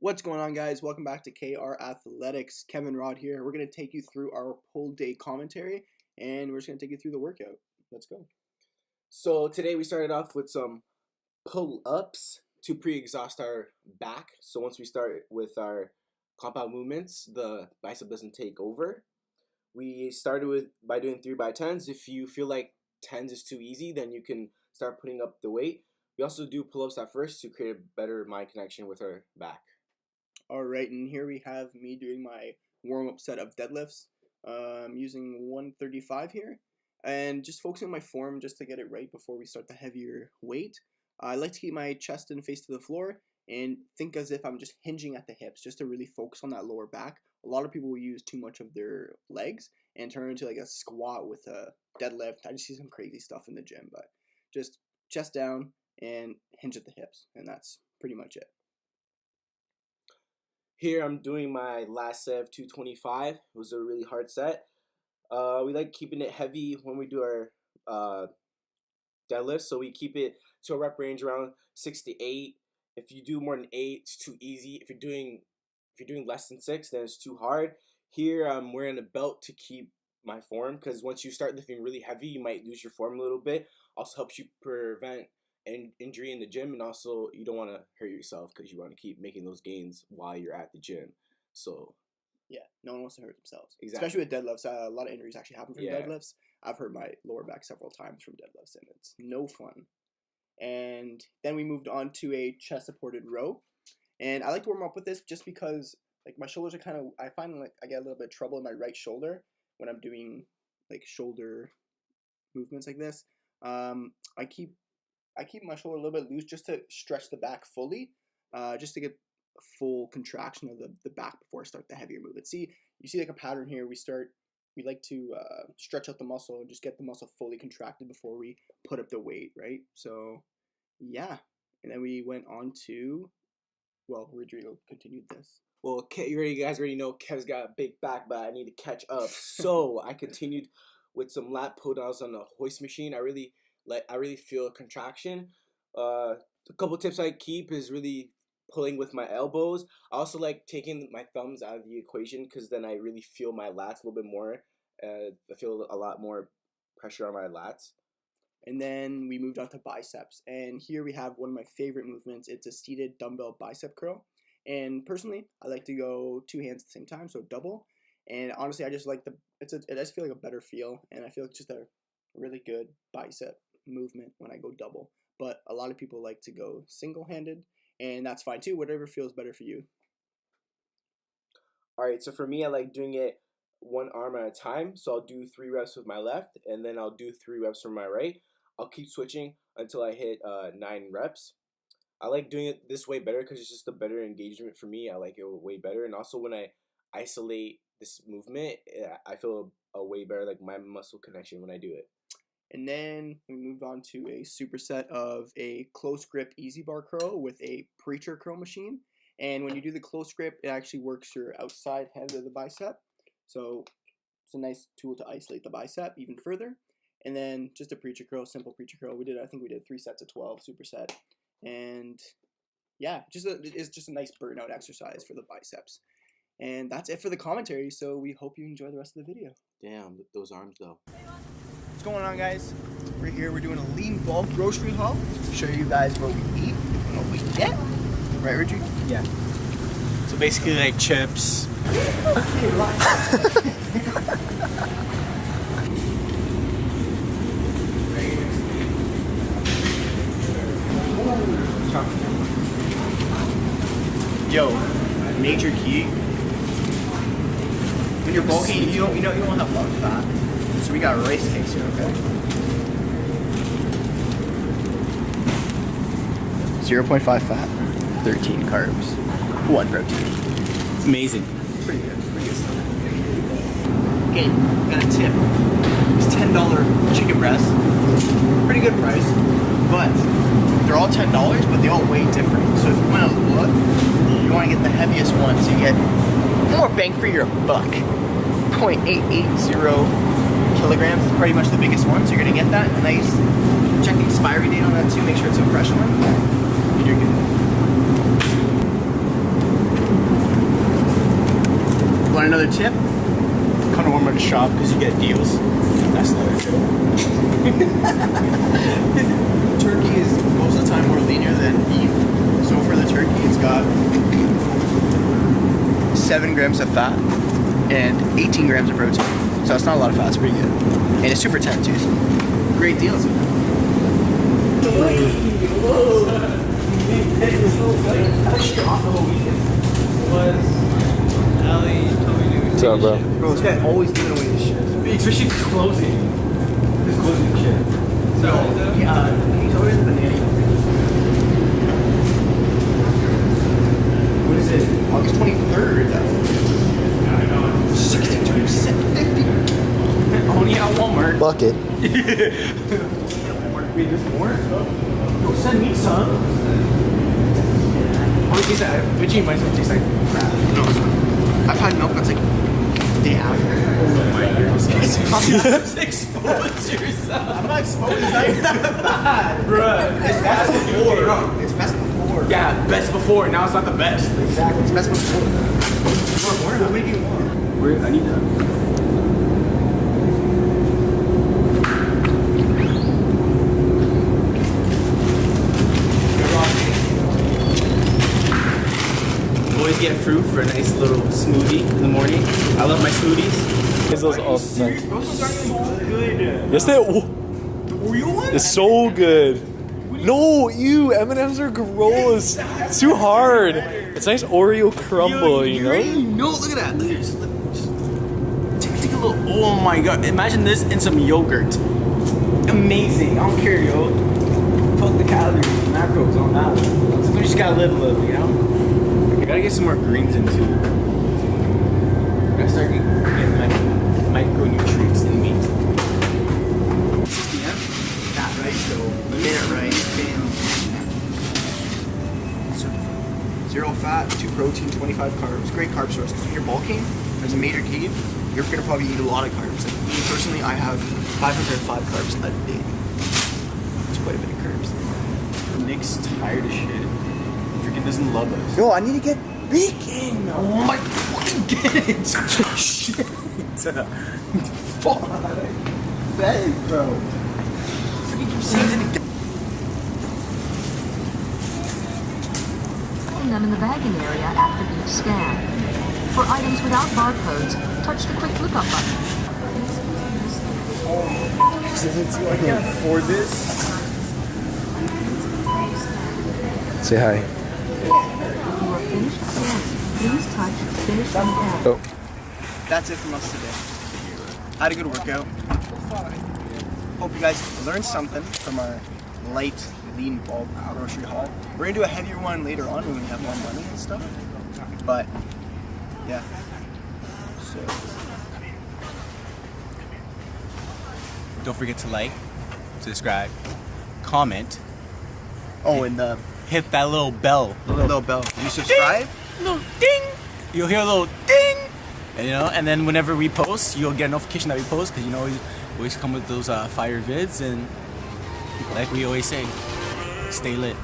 What's going on, guys? Welcome back to KR Athletics. Kevin Rod here. We're going to take you through our pull day commentary, and we're just going to take you through the workout. Let's go. So today we started off with some pull-ups to pre-exhaust our back. So once we start with our compound movements, the bicep doesn't take over. We started by doing 3x10s. If you feel like 10s is too easy, then you can start putting up the weight. We also do pull-ups at first to create a better mind connection with our back. All right, and here we have me doing my warm-up set of deadlifts. I'm using 135 here, and just focusing on my form just to get it right before we start the heavier weight. I like to keep my chest and face to the floor and think as if I'm just hinging at the hips, just to really focus on that lower back. A lot of people will use too much of their legs and turn into like a squat with a deadlift. I just see some crazy stuff in the gym, but just chest down and hinge at the hips, and that's pretty much it. Here I'm doing my last set of 225. It was a really hard set. We like keeping it heavy when we do our deadlifts, so we keep it to a rep range around 6 to 8. If you do more than 8, it's too easy. If you're doing less than 6, then it's too hard. Here I'm wearing a belt to keep my form, because once you start lifting really heavy, you might lose your form a little bit. Also helps you prevent injury in the gym, and also you don't want to hurt yourself because you want to keep making those gains while you're at the gym. So yeah, no one wants to hurt themselves. Exactly. Especially with deadlifts. A lot of injuries actually happen from deadlifts. I've hurt my lower back several times from deadlifts, and it's no fun. And then we moved on to a chest supported row, and I like to warm up with this just because like my shoulders are I find like I get a little bit of trouble in my right shoulder when I'm doing like shoulder movements like this. I keep my shoulder a little bit loose just to stretch the back fully, just to get a full contraction of the back before I start the heavier movement. You see like a pattern here. We like to stretch out the muscle and just get the muscle fully contracted before we put up the weight, right? So yeah, and then we went on to, well, Rodrigo continued this. Well, you guys already know Kev's got a big back, but I need to catch up. So I continued with some lat pull downs on the hoist machine. I really feel a contraction. A couple tips I keep is really pulling with my elbows. I also like taking my thumbs out of the equation, because then I really feel my lats a little bit more. I feel a lot more pressure on my lats. And then we moved on to biceps, and here we have one of my favorite movements. It's a seated dumbbell bicep curl, and personally I like to go 2 hands at the same time, so double. And honestly, I just like it just feel like a better feel, and I feel like just a really good bicep movement when I go double. But a lot of people like to go single-handed, and that's fine too, whatever feels better for you. Alright, so for me, I like doing it one arm at a time. So I'll do 3 reps with my left, and then I'll do 3 reps from my right. I'll keep switching until I hit 9 reps. I like doing it this way better because it's just a better engagement for me. I like it way better. And also when I isolate this movement, I feel a way better, like my muscle connection when I do it. And then we moved on to a superset of a close grip easy bar curl with a preacher curl machine. And when you do the close grip, it actually works your outside head of the bicep. So it's a nice tool to isolate the bicep even further. And then just a preacher curl, simple preacher curl. I think we did 3 sets of 12 superset. And yeah, it's just a nice burnout exercise for the biceps. And that's it for the commentary. So we hope you enjoy the rest of the video. Damn, those arms though. What's going on, guys? We're here. We're doing a lean bulk grocery haul. Show you guys what we eat and what we get. Right, Richie? Yeah. So basically, like chips. Yo, major key. When you're bulky, you don't have a lot of fat. So we got rice cakes here, okay? 0.5 fat, 13 carbs, 1 protein. It's amazing. Pretty good stuff. Okay, got a tip. It's $10 chicken breast. Pretty good price, but they're all $10, but they all weigh different. So if you want to look, you want to get the heaviest one so you get more bang for your buck. 0.880 kilograms is pretty much the biggest one, so you're going to get that nice. Check the expiry date on that too, make sure it's a fresh one. And you're good. Want another tip? Kind of warm at the shop because you get deals. That's another tip. Turkey is most of the time more leaner than beef. So for the turkey, it's got 7 grams of fat and 18 grams of protein. So it's not a lot of fat, it's pretty good. And it's super tender too, so great deals. What's up, bro? Bro, this guy always giving away this shit. Especially closing. This closing shit. So, yeah, he's always the banana. What is it? August 23rd, though. 62%, 50. Only at Walmart. Bucket. Wait, there's more? Yo, send me some. Oh, it tastes like, Veggie might taste like crap. No, it's not. I've had milk that's like day after. Just expose yourself. I'm not exposed. It's not even that bad. Bruh. It's best before. It's best before. Yeah, best before. Now it's not the best. Exactly. It's best before. You want more? How many do you want? I need that. Always get fruit for a nice little smoothie in the morning. I love my smoothies. Those awesome. Those are so good. Yes, they. The Oreo one? It's so good. No, ew, M&M's are gross. It's too hard. It's nice Oreo crumble, you know? No, look at that. Look at this. Take a little. Oh my god. Imagine this in some yogurt. Amazing. I don't care, yo. Fuck the calories, macros on that one. We just gotta live a little, you know? I gotta get some more greens into. I gotta start getting my micronutrients in me. Yeah. That right, so minute right, bam. Zero fat, 2 protein, 25 carbs. Great carb source. Because when you're bulking, as a major key, you're gonna probably eat a lot of carbs. Like me personally, I have 505 carbs a day. It's quite a bit of carbs. Nick's tired of shit. Freaking doesn't love us. Yo, I need to get bacon. Oh my fucking get it! Shit! Fuck! Beg, bro. Freaking keep saying it again. Putting them in the bagging area after each scan. For items without barcodes, touch the quick lookup button. I can't afford this. Say hi. When you are finished scanning, please touch Finish and Add. Oh. That's it from us today. Had a good workout. Hope you guys learned something from our light, lean bulk grocery haul. We're gonna do a heavier one later on when we have more money and stuff. But yeah. So Don't forget to like, subscribe, comment, and the hit that little bell. little bell. You subscribe? Little ding! You'll hear a little ding! And, you know, and then whenever we post, you'll get a notification that we post because, you know, we always come with those fire vids, and like we always say, stay lit.